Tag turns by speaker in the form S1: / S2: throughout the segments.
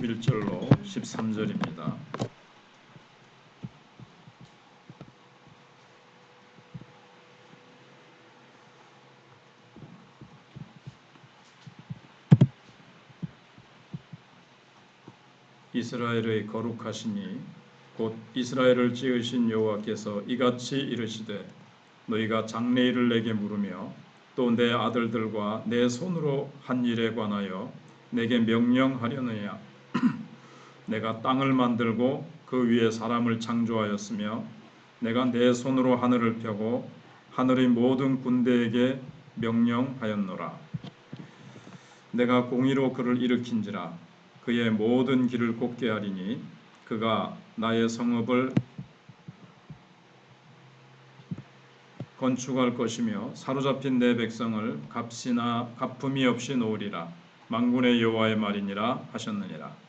S1: 11절로 13절입니다. 이스라엘의 거룩하시니 곧 이스라엘을 지으신 여호와께서 이같이 이르시되 너희가 장래일을 내게 물으며 또 내 아들들과 내 손으로 한 일에 관하여 내게 명령하려느냐. 내가 땅을 만들고 그 위에 사람을 창조하였으며 내가 내 손으로 하늘을 펴고 하늘의 모든 군대에게 명령하였노라. 내가 공의로 그를 일으킨지라. 그의 모든 길을 곱게 하리니 그가 나의 성읍을 건축할 것이며 사로잡힌 내 백성을 값이나 갚음이 없이 놓으리라. 만군의 여호와의 말이니라 하셨느니라.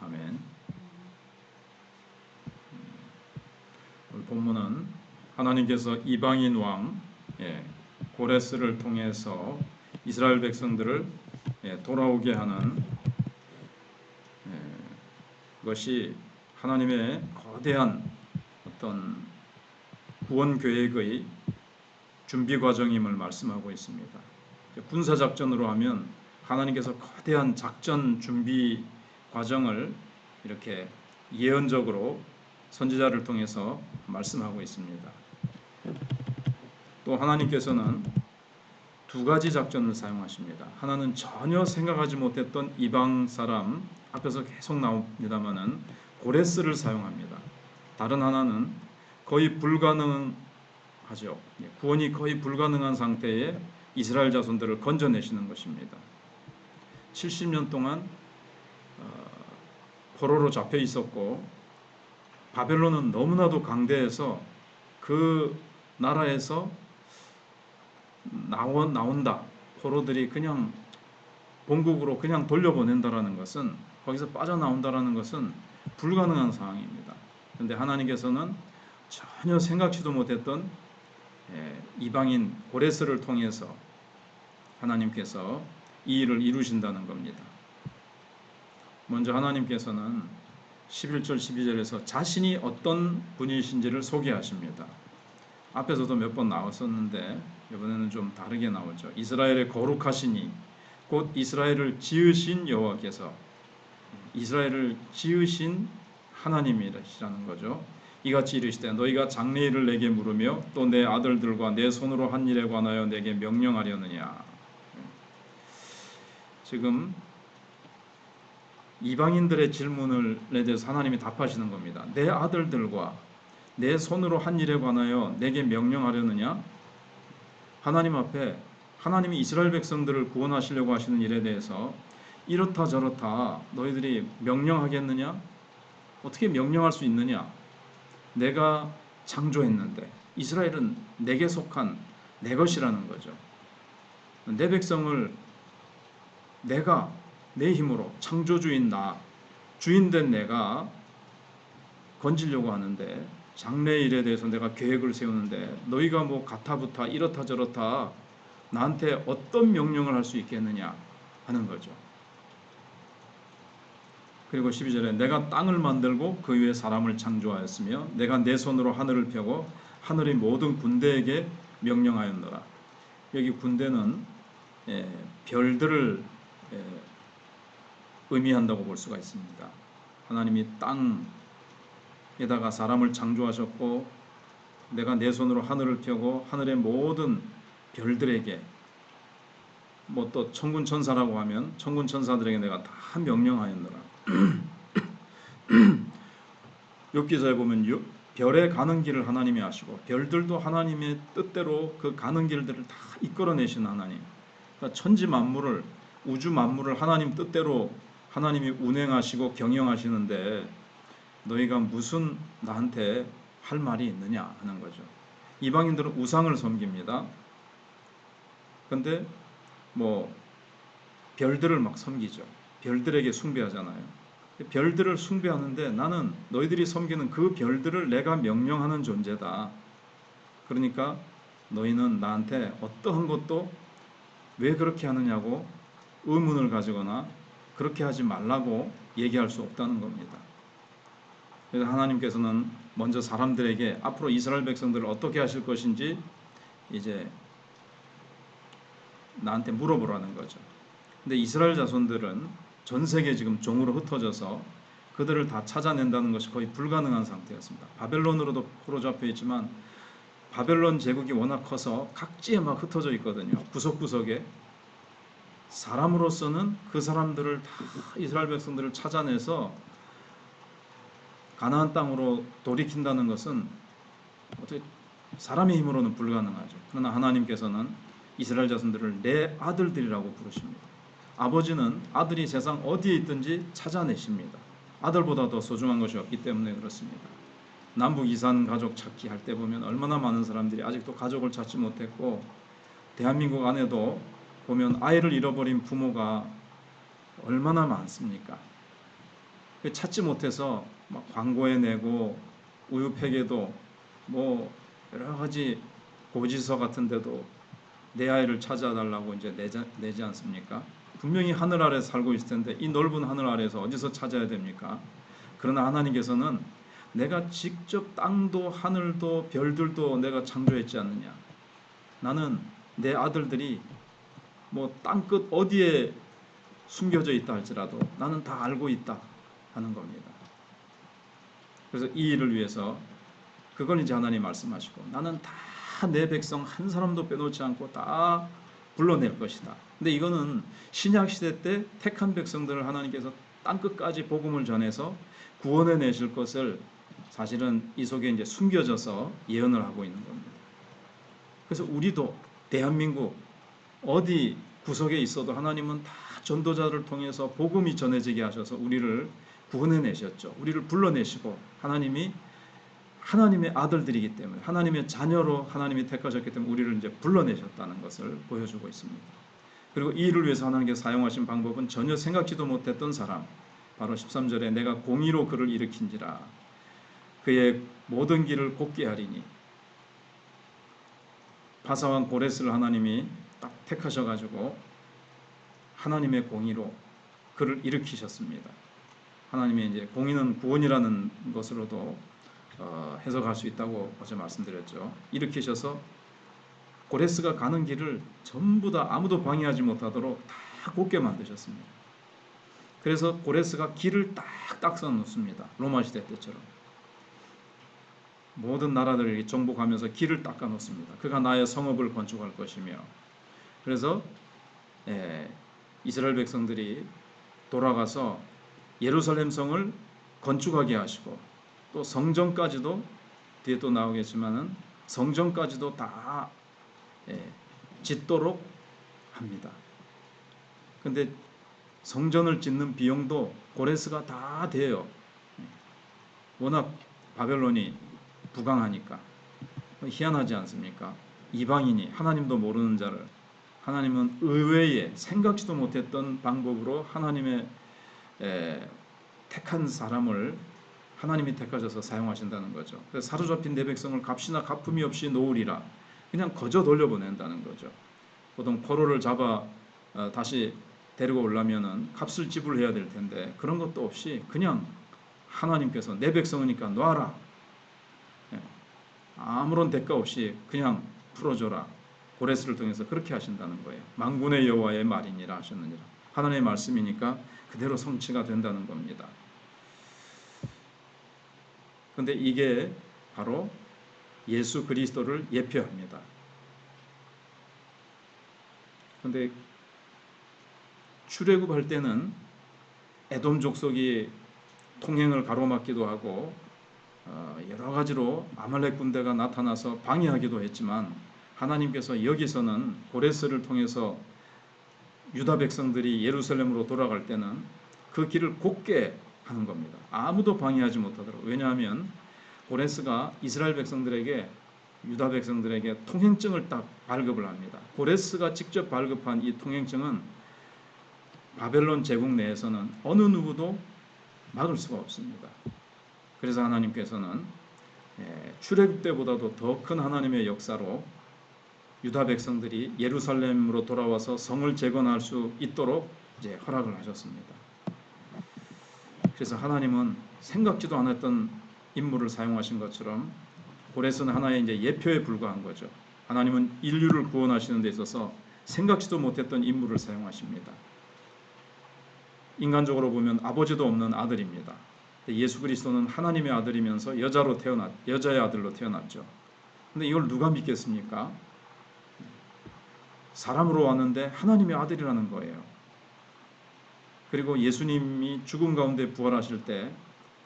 S1: 아멘. 오늘 본문은 하나님께서 이방인 왕 고레스를 통해서 이스라엘 백성들을 돌아오게 하는 것이 하나님의 거대한 어떤 구원 계획의 준비 과정임을 말씀하고 있습니다. 군사 작전으로 하면 하나님께서 거대한 작전 준비 과정을 이렇게 예언적으로 선지자를 통해서 말씀하고 있습니다. 또 하나님께서는 두 가지 작전을 사용하십니다. 하나는 전혀 생각하지 못했던 이방 사람, 앞에서 계속 나옵니다마는 고레스를 사용합니다. 다른 하나는 거의 불가능하죠. 구원이 거의 불가능한 상태에 이스라엘 자손들을 건져내시는 것입니다. 70년 동안 포로로 잡혀 있었고 바벨론은 너무나도 강대해서 그 나라에서 나온다. 포로들이 그냥 본국으로 그냥 돌려보낸다라는 것은, 거기서 빠져나온다라는 것은 불가능한 상황입니다. 그런데 하나님께서는 전혀 생각지도 못했던 이방인 고레스를 통해서 하나님께서 이 일을 이루신다는 겁니다. 먼저 하나님께서는 11절 12절에서 자신이 어떤 분이신지를 소개하십니다. 앞에서도 몇 번 나왔었는데 이번에는 좀 다르게 나오죠. 이스라엘의 거룩하시니 곧 이스라엘을 지으신 여호와께서, 이스라엘을 지으신 하나님이시라는 거죠. 이같이 이르시되 너희가 장래일을 내게 물으며 또 내 아들들과 내 손으로 한 일에 관하여 내게 명령하려느냐. 지금 이방인들의 질문에 대해서 하나님이 답하시는 겁니다. 내 아들들과 내 손으로 한 일에 관하여 내게 명령하려느냐. 하나님 앞에 하나님이 이스라엘 백성들을 구원하시려고 하시는 일에 대해서 이렇다 저렇다 너희들이 명령하겠느냐? 어떻게 명령할 수 있느냐? 내가 창조했는데 이스라엘은 내게 속한 내 것이라는 거죠. 내 백성을 내가 내 힘으로 창조주인 나, 주인된 내가 건지려고 하는데 장래일에 대해서 내가 계획을 세우는데 너희가 뭐 가타부타 이렇다 저렇다 나한테 어떤 명령을 할 수 있겠느냐 하는 거죠. 그리고 12절에 내가 땅을 만들고 그 위에 사람을 창조하였으며 내가 내 손으로 하늘을 펴고 하늘의 모든 군대에게 명령하였노라. 여기 군대는 별들을 의미한다고 볼 수가 있습니다. 하나님이 땅에다가 사람을 창조하셨고 내가 내 손으로 하늘을 펴고 하늘의 모든 별들에게, 뭐 또 천군 천사라고 하면 천군 천사들에게 내가 다 명령하였노라. 욥기서에 보면 별에 가는 길을 하나님이 아시고 별들도 하나님의 뜻대로 그 가는 길들을 다 이끌어내신 하나님. 그러니까 천지 만물을, 우주 만물을 하나님 뜻대로 하나님이 운행하시고 경영하시는데 너희가 무슨 나한테 할 말이 있느냐 하는 거죠. 이방인들은 우상을 섬깁니다. 그런데 뭐 별들을 막 섬기죠. 별들에게 숭배하잖아요. 별들을 숭배하는데 나는 너희들이 섬기는 그 별들을 내가 명령하는 존재다. 그러니까 너희는 나한테 어떠한 것도 왜 그렇게 하느냐고 의문을 가지거나 그렇게 하지 말라고 얘기할 수 없다는 겁니다. 그래서 하나님께서는 먼저 사람들에게 앞으로 이스라엘 백성들을 어떻게 하실 것인지 이제 나한테 물어보라는 거죠. 근데 이스라엘 자손들은 전 세계에 지금 종으로 흩어져서 그들을 다 찾아낸다는 것이 거의 불가능한 상태였습니다. 바벨론으로도 포로잡혀 있지만 바벨론 제국이 워낙 커서 각지에 막 흩어져 있거든요. 구석구석에. 사람으로서는 그 사람들을 다 이스라엘 백성들을 찾아내서 가나안 땅으로 돌이킨다는 것은 어떻게 사람의 힘으로는 불가능하죠. 그러나 하나님께서는 이스라엘 자손들을 내 아들들이라고 부르십니다. 아버지는 아들이 세상 어디에 있든지 찾아내십니다. 아들보다 더 소중한 것이 없기 때문에 그렇습니다. 남북 이산 가족 찾기 할 때 보면 얼마나 많은 사람들이 아직도 가족을 찾지 못했고, 대한민국 안에도 보면 아이를 잃어버린 부모가 얼마나 많습니까? 찾지 못해서 막 광고에 내고 우유팩에도 뭐 여러 가지 고지서 같은 데도 내 아이를 찾아달라고 이제 내지 않습니까? 분명히 하늘 아래 살고 있을 텐데 이 넓은 하늘 아래에서 어디서 찾아야 됩니까? 그러나 하나님께서는 내가 직접 땅도 하늘도 별들도 내가 창조했지 않느냐. 나는 내 아들들이 뭐 땅끝 어디에 숨겨져 있다 할지라도 나는 다 알고 있다 하는 겁니다. 그래서 이 일을 위해서 그걸 이제 하나님 말씀하시고 나는 다 내 백성 한 사람도 빼놓지 않고 다 불러낼 것이다. 근데 이거는 신약 시대 때 택한 백성들을 하나님께서 땅끝까지 복음을 전해서 구원해 내실 것을 사실은 이 속에 이제 숨겨져서 예언을 하고 있는 겁니다. 그래서 우리도 대한민국 어디 구석에 있어도 하나님은 다 전도자를 통해서 복음이 전해지게 하셔서 우리를 구원해 내셨죠. 우리를 불러내시고 하나님의 아들들이기 때문에 하나님의 자녀로 하나님이 택하셨기 때문에 우리를 이제 불러내셨다는 것을 보여주고 있습니다. 그리고 이 일을 위해서 하나님께서 사용하신 방법은 전혀 생각지도 못했던 사람, 바로 13절에 내가 공의로 그를 일으킨지라 그의 모든 길을 곱게 하리니, 바사왕 고레스를 하나님이 딱 택하셔가지고 하나님의 공의로 그를 일으키셨습니다. 하나님의 이제 공의는 구원이라는 것으로도 해석할 수 있다고 어제 말씀드렸죠. 일으키셔서 고레스가 가는 길을 전부 다 아무도 방해하지 못하도록 다 곱게 만드셨습니다. 그래서 고레스가 길을 딱딱 써놓습니다. 로마 시대 때처럼. 모든 나라들을 정복하면서 길을 닦아 놓습니다. 그가 나의 성읍을 건축할 것이며, 그래서 이스라엘 백성들이 돌아가서 예루살렘 성을 건축하게 하시고 또 성전까지도 뒤에 또 나오겠지만은 성전까지도 다 짓도록 합니다. 근데 성전을 짓는 비용도 고레스가 다 돼요. 워낙 바벨론이 부강하니까. 희한하지 않습니까? 이방인이 하나님도 모르는 자를 하나님은 의외의 생각지도 못했던 방법으로 하나님의 택한 사람을 하나님이 택하셔서 사용하신다는 거죠. 그래서 사로잡힌 내 백성을 값이나 가품이 없이 놓으리라. 그냥 거저 돌려보낸다는 거죠. 보통 포로를 잡아 다시 데리고 오려면은 값을 지불해야 될 텐데 그런 것도 없이 그냥 하나님께서 내 백성이니까 놔라. 아무런 대가 없이 그냥 풀어줘라. 고레스를 통해서 그렇게 하신다는 거예요. 만군의 여호와의 말이니라 하셨느니라. 하나님의 말씀이니까 그대로 성취가 된다는 겁니다. 그런데 이게 바로 예수 그리스도를 예표합니다. 그런데 출애굽할 때는 에돔 족속이 통행을 가로막기도 하고 여러 가지로 아말렉 군대가 나타나서 방해하기도 했지만 하나님께서 여기서는 고레스를 통해서 유다 백성들이 예루살렘으로 돌아갈 때는 그 길을 곱게 하는 겁니다. 아무도 방해하지 못하도록. 왜냐하면 고레스가 이스라엘 백성들에게 유다 백성들에게 통행증을 딱 발급을 합니다. 고레스가 직접 발급한 이 통행증은 바벨론 제국 내에서는 어느 누구도 막을 수가 없습니다. 그래서 하나님께서는 출애굽 때보다도 더 큰 하나님의 역사로 유다 백성들이 예루살렘으로 돌아와서 성을 재건할 수 있도록 이제 허락을 하셨습니다. 그래서 하나님은 생각지도 않았던 인물을 사용하신 것처럼 고레스는 하나의 이제 예표에 불과한 거죠. 하나님은 인류를 구원하시는 데 있어서 생각지도 못했던 인물을 사용하십니다. 인간적으로 보면 아버지도 없는 아들입니다. 예수 그리스도는 하나님의 아들이면서 여자의 아들로 태어났죠. 근데 이걸 누가 믿겠습니까? 사람으로 왔는데 하나님의 아들이라는 거예요. 그리고 예수님이 죽음 가운데 부활하실 때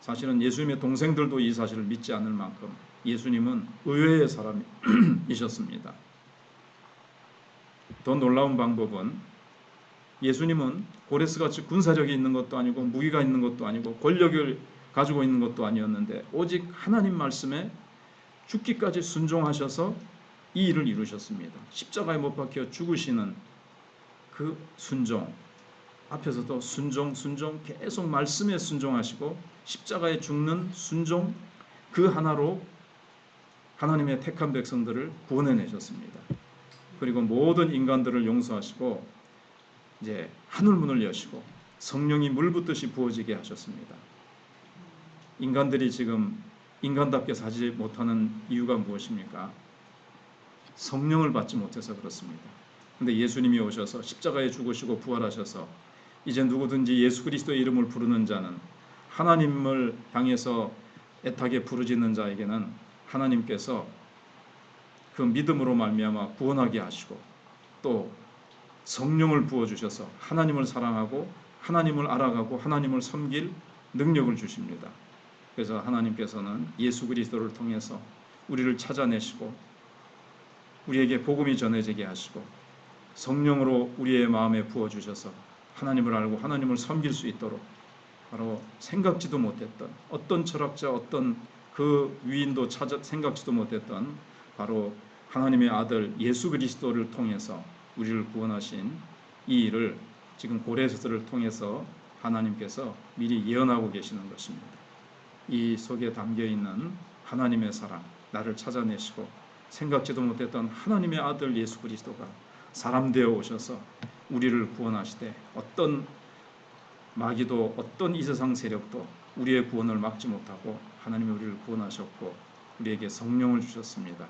S1: 사실은 예수님의 동생들도 이 사실을 믿지 않을 만큼 예수님은 의외의 사람이셨습니다. 더 놀라운 방법은 예수님은 고레스같이 군사력이 있는 것도 아니고 무기가 있는 것도 아니고 권력을 가지고 있는 것도 아니었는데 오직 하나님 말씀에 죽기까지 순종하셔서 이 일을 이루셨습니다. 십자가에 못 박혀 죽으시는 그 순종, 앞에서도 순종 계속 말씀에 순종하시고 십자가에 죽는 순종 그 하나로 하나님의 택한 백성들을 구원해내셨습니다. 그리고 모든 인간들을 용서하시고 이제 하늘문을 여시고 성령이 물 붓듯이 부어지게 하셨습니다. 인간들이 지금 인간답게 살지 못하는 이유가 무엇입니까? 성령을 받지 못해서 그렇습니다. 근데 예수님이 오셔서 십자가에 죽으시고 부활하셔서 이제 누구든지 예수 그리스도의 이름을 부르는 자는 하나님을 향해서 애타게 부르짖는 자에게는 하나님께서 그 믿음으로 말미암아 구원하게 하시고 또 성령을 부어주셔서 하나님을 사랑하고 하나님을 알아가고 하나님을 섬길 능력을 주십니다. 그래서 하나님께서는 예수 그리스도를 통해서 우리를 찾아내시고 우리에게 복음이 전해지게 하시고 성령으로 우리의 마음에 부어주셔서 하나님을 알고 하나님을 섬길 수 있도록 바로 생각지도 못했던 어떤 철학자 어떤 그 위인도 생각지도 못했던 바로 하나님의 아들 예수 그리스도를 통해서 우리를 구원하신 이 일을 지금 고레스를 통해서 하나님께서 미리 예언하고 계시는 것입니다. 이 속에 담겨있는 하나님의 사랑, 나를 찾아내시고 생각지도 못했던 하나님의 아들 예수 그리스도가 사람 되어 오셔서 우리를 구원하시되 어떤 마귀도 어떤 이 세상 세력도 우리의 구원을 막지 못하고 하나님이 우리를 구원하셨고 우리에게 성령을 주셨습니다.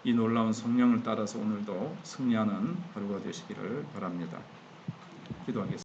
S1: 이 놀라운 성령을 따라서 오늘도 승리하는 하루가 되시기를 바랍니다. 기도하겠습니다.